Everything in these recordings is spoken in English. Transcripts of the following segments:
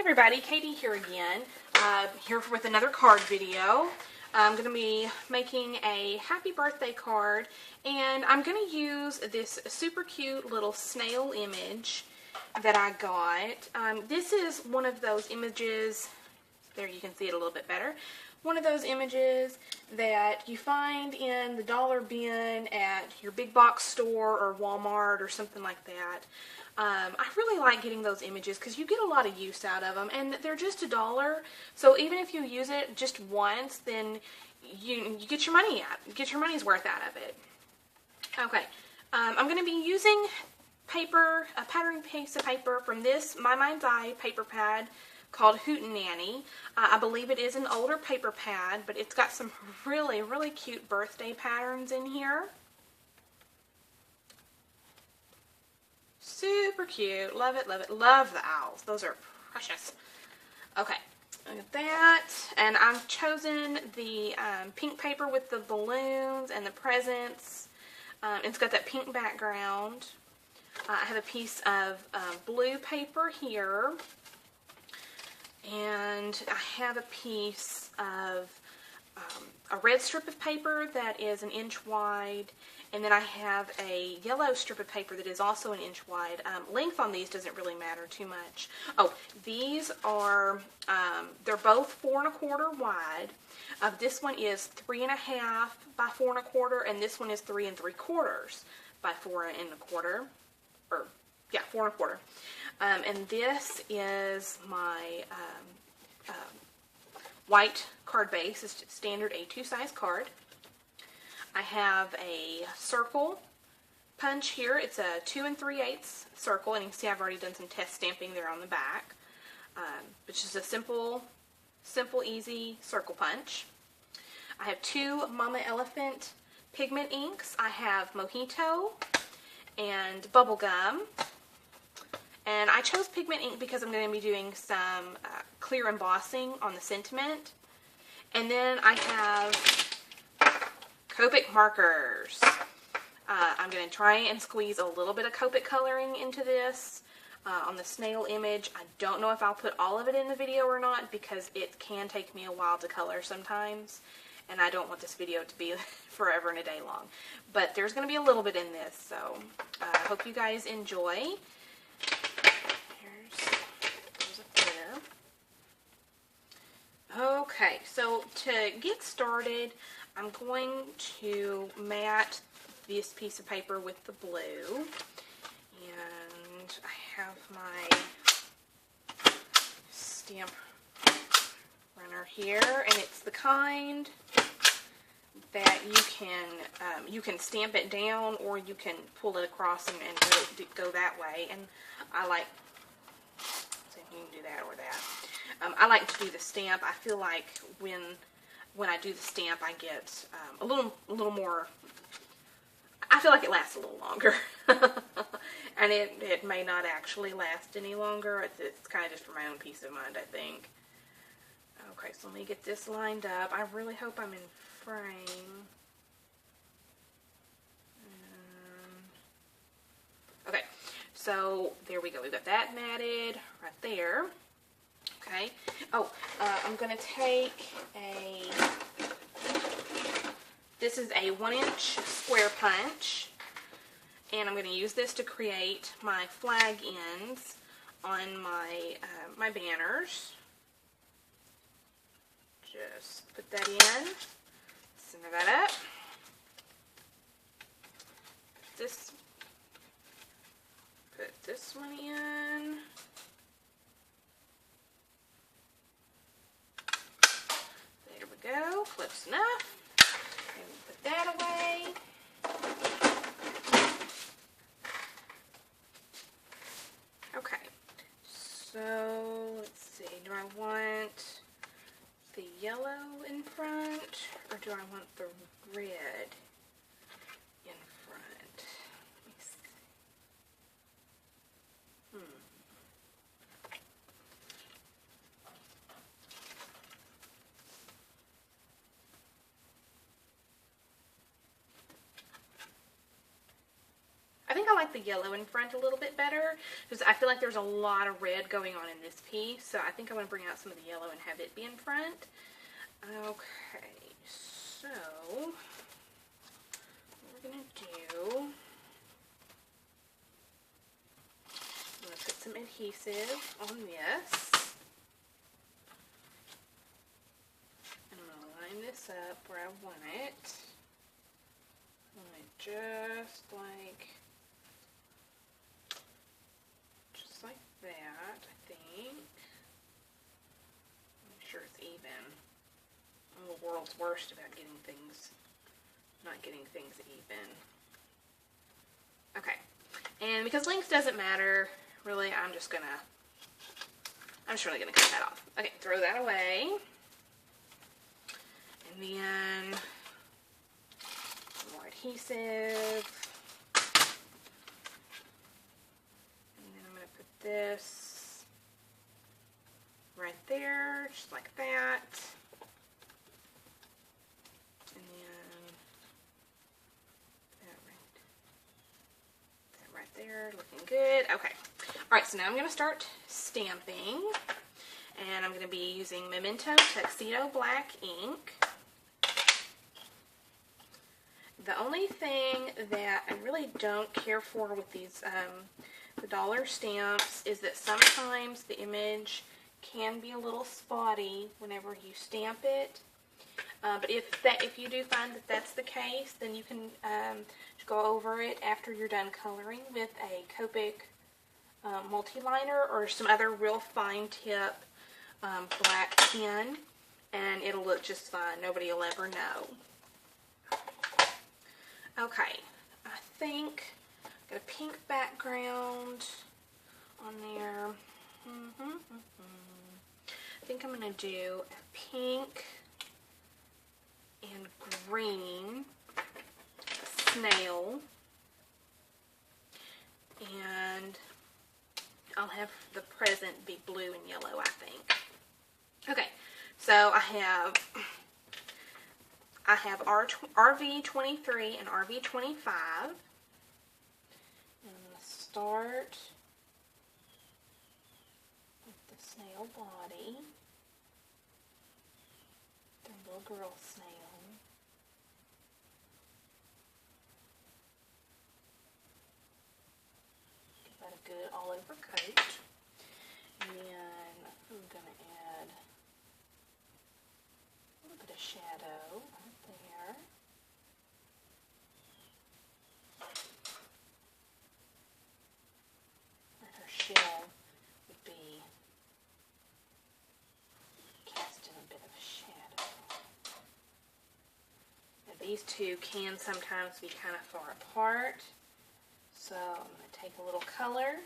everybody, Katie here again, here with another card video. I'm going to be making a happy birthday card, and I'm going to use this super cute little snail image that I got. This is one of those images, there you can see it a little bit better, one of those images that you find in the dollar bin at your big box store or Walmart or something like that. I really like getting those images because you get a lot of use out of them, and they're just $1. So even if you use it just once, then you get your money out, get your money's worth out of it. Okay, I'm going to be using paper, a pattern piece of paper from this My Mind's Eye paper pad called Hootenanny. I believe it is an older paper pad, but it's got some really, really cute birthday patterns in here. Super cute. Love it, love it. Love the owls. Those are precious. Okay, look at that. And I've chosen the pink paper with the balloons and the presents. It's got that pink background. I have a piece of blue paper here. And I have a piece of a red strip of paper that is 1 inch wide, and then I have a yellow strip of paper that is also 1 inch wide. Length on these doesn't really matter too much. Oh, these are, they're both 4 1/4 wide. This one is 3 1/2 by 4 1/4, and this one is 3 3/4 by 4 1/4, or yeah, 4 1/4. And this is my white card base. It's standard A2 size card. I have a circle punch here. It's a 2 3/8 circle, and you can see I've already done some test stamping there on the back. Which is a simple, easy circle punch. I have 2 Mama Elephant pigment inks. I have Mojito and Bubblegum. And I chose pigment ink because I'm going to be doing some clear embossing on the sentiment. And then I have Copic markers. I'm going to try and squeeze a little bit of Copic coloring into this on the snail image. I don't know if I'll put all of it in the video or not because it can take me a while to color sometimes. And I don't want this video to be forever and a day long. But there's going to be a little bit in this, so I hope you guys enjoy. Okay, so to get started, I'm going to mat this piece of paper with the blue, and I have my stamp runner here, and it's the kind that you can stamp it down, or you can pull it across and go that way, and I like, so you can do that or that. I like to do the stamp. I feel like when I do the stamp, I get a little more, I feel like it lasts a little longer. And it may not actually last any longer. It's kind of just for my own peace of mind, I think. Okay, so let me get this lined up. I really hope I'm in frame. Okay, so there we go. We've got that matted right there. Okay. Oh, I'm going to take this is a 1 inch square punch, and I'm going to use this to create my flag ends on my, my banners. Just put that in, center that up, put this one in. Go, close enough, and put that away. Okay, so let's see, do I want the yellow in front, or do I want the red in front? Let me see. like the yellow in front a little bit better because I feel like there's a lot of red going on in this piece. So I think I want to bring out some of the yellow and have it be in front. Okay, so what we're going to do, I'm going to put some adhesive on this. And I'm going to line this up where I want it. Just like that, I think. Make sure it's even. I'm the world's worst about not getting things even. Okay, and because length doesn't matter, really, I'm just really gonna cut that off. Okay, throw that away. And then more adhesive. And then I'm gonna put this right there, just like that. And then that right there, looking good. Okay. All right, so now I'm gonna start stamping. And I'm going to be using Memento Tuxedo Black ink. The only thing that I really don't care for with these the dollar stamps is that sometimes the image can be a little spotty whenever you stamp it. But if you do find that that's the case, then you can go over it after you're done coloring with a Copic multi-liner or some other real fine tip black pen, and it'll look just fine. Nobody will ever know. Okay, I think I've got a pink background on there. I think I'm going to do a pink and green snail, and I'll have the present be blue and yellow, I think. Okay, so I have RV23 and RV25. I'm going to start with the snail body, the little girl snail. Give that a good all over coat. And then I'm going to add a little bit of shadow right there. And her shell would be cast in a bit of shadow. Now these two can sometimes be kind of far apart, so I'm going to take a little color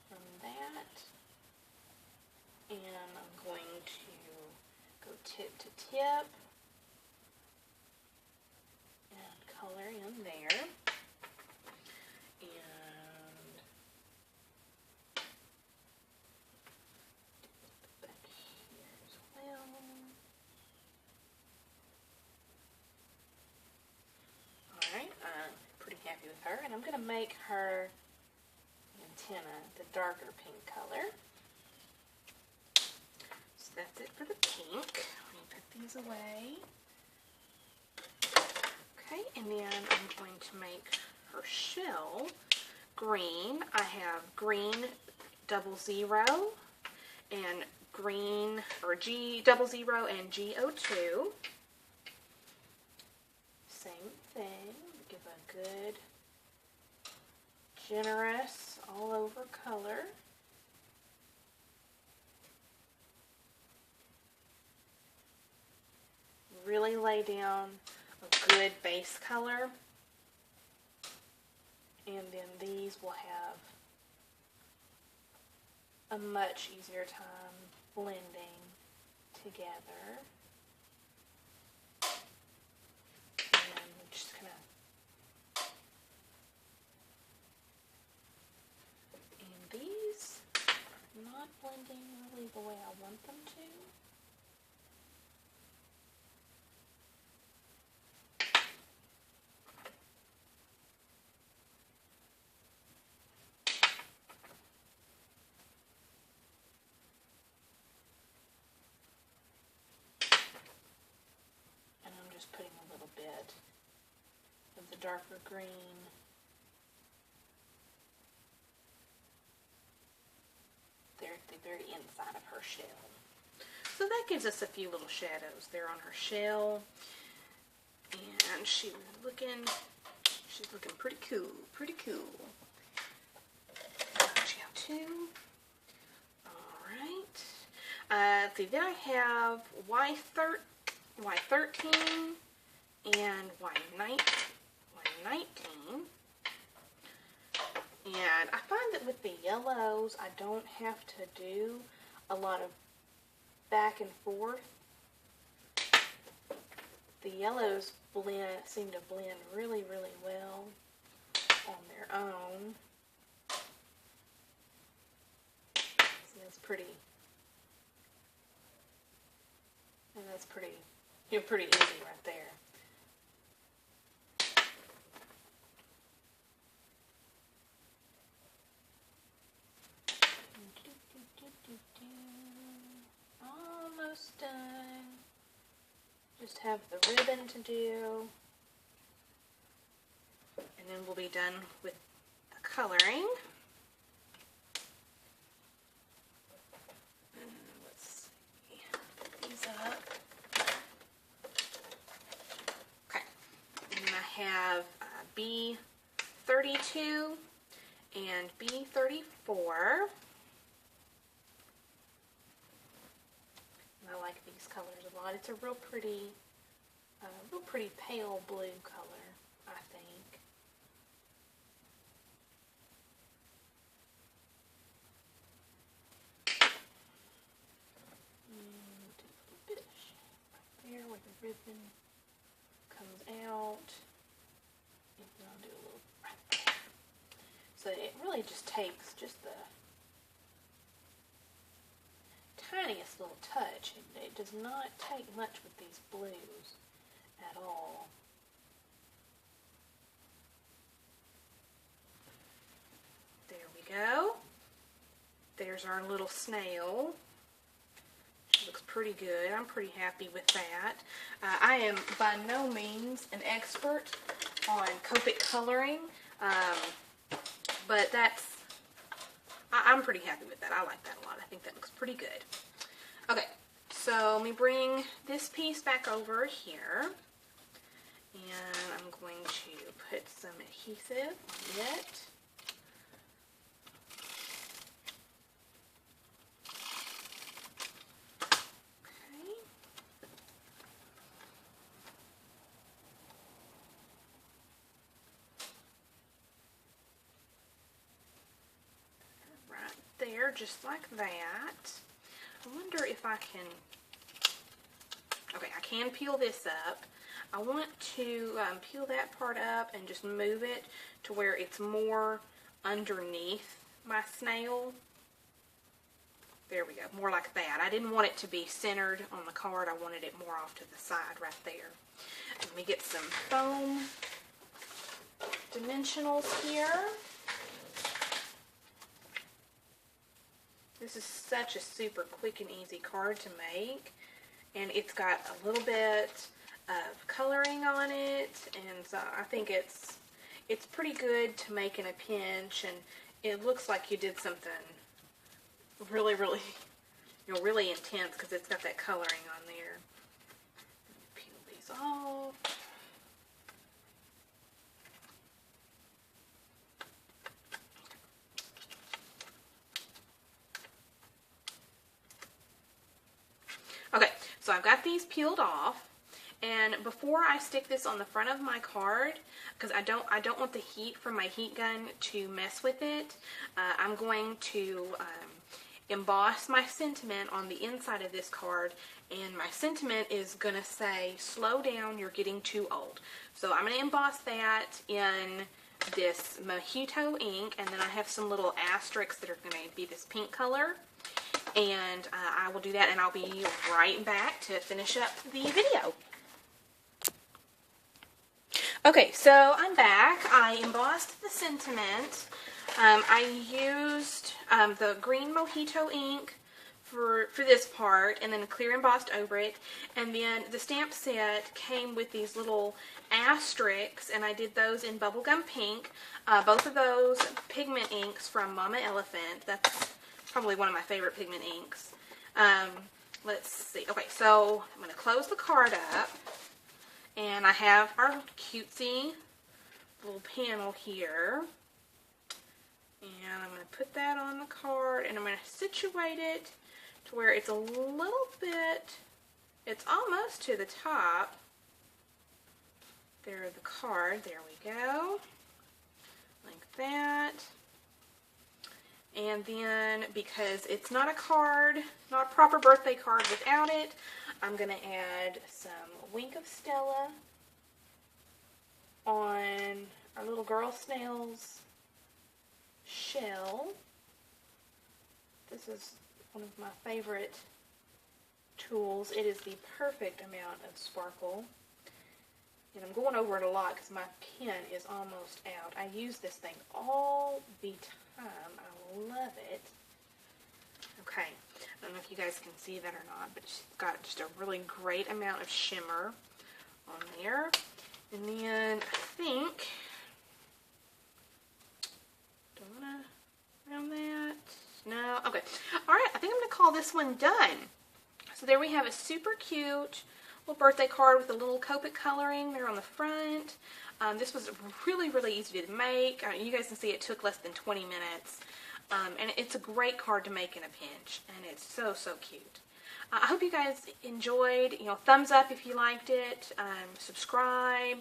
from that, and I'm going to go tip to tip and color in there, and back here as well. Alright, I'm pretty happy with her, and I'm going to make her antenna the darker pink color. So that's it for the pink. Let me put these away. Okay, and then I'm going to make her shell green. I have green 00 and green, or G00 and G02. Same thing. Give a good, generous, all over color. Really lay down a good base color, and then these will have a much easier time blending together. And we're just gonna these are not blending really the way I want them to. darker green. There at the very inside of her shell. So that gives us a few little shadows there on her shell. And she's looking pretty cool, pretty cool. She have two. Alright. See, then I have Y13 and Y19. And I find that with the yellows, I don't have to do a lot of back and forth. The yellows seem to blend really, really well on their own. So that's pretty. And that's pretty easy right there. Almost done. Just have the ribbon to do. And then we'll be done with the coloring. Let's see. Put these up. Okay. And then I have B32 and B34. I like these colors a lot. It's a real pretty pale blue color, I think. And do a little bit of right there where the ribbon comes out. And then I'll do a little right there. So it really just takes just the tiniest little touch. It does not take much with these blues at all. There we go. There's our little snail. She looks pretty good. I'm pretty happy with that. I am by no means an expert on Copic coloring, but I'm pretty happy with that. I like that a lot. I think that looks pretty good. Okay, so let me bring this piece back over here. And I'm going to put some adhesive on it. Okay. Right there, just like that. I wonder if I can, okay, I can peel this up. I want to peel that part up and just move it to where it's more underneath my snail. There we go, more like that. I didn't want it to be centered on the card. I wanted it more off to the side right there. Let me get some foam dimensionals here. This is such a super quick and easy card to make, and it's got a little bit of coloring on it, and so I think it's pretty good to make in a pinch, and it looks like you did something really, really, really intense because it's got that coloring on there. Peel these off. Okay, so I've got these peeled off. And before I stick this on the front of my card, because I don't want the heat from my heat gun to mess with it, I'm going to emboss my sentiment on the inside of this card, and my sentiment is going to say, "Slow down, you're getting too old." So I'm going to emboss that in this Mojito ink, and then I have some little asterisks that are going to be this pink color. And I will do that, and I'll be right back to finish up the video. Okay, so I'm back. I embossed the sentiment. I used the green Mojito ink for this part, and then clear embossed over it. And then the stamp set came with these little asterisks, and I did those in bubblegum pink. Both of those pigment inks from Mama Elephant. That's probably one of my favorite pigment inks. Let's see. Okay, so I'm going to close the card up, and I have our cutesy little panel here. And I'm going to put that on the card, and I'm going to situate it to where it's a little bit, it's almost to the top. There's the card. There we go. Like that. And then, because it's not a card, not a proper birthday card without it, I'm going to add some Wink of Stella on our little girl snail's shell. This is one of my favorite tools. It is the perfect amount of sparkle. And I'm going over it a lot because my pen is almost out. I use this thing all the time. I love it. Okay, I don't know if you guys can see that or not, but it's got just a really great amount of shimmer on there. And then I think, don't want to round that. No, okay. All right, I think I'm going to call this one done. So there we have a super cute little birthday card with a little Copic coloring there on the front. This was really, really easy to make. You guys can see it took less than 20 minutes. And it's a great card to make in a pinch. And it's so, so cute. I hope you guys enjoyed. Thumbs up if you liked it. Subscribe.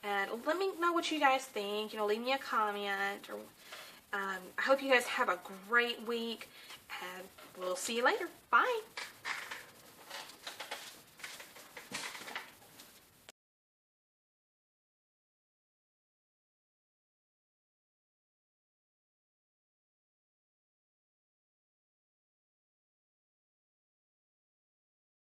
And let me know what you guys think. Leave me a comment. Or, I hope you guys have a great week. And we'll see you later. Bye.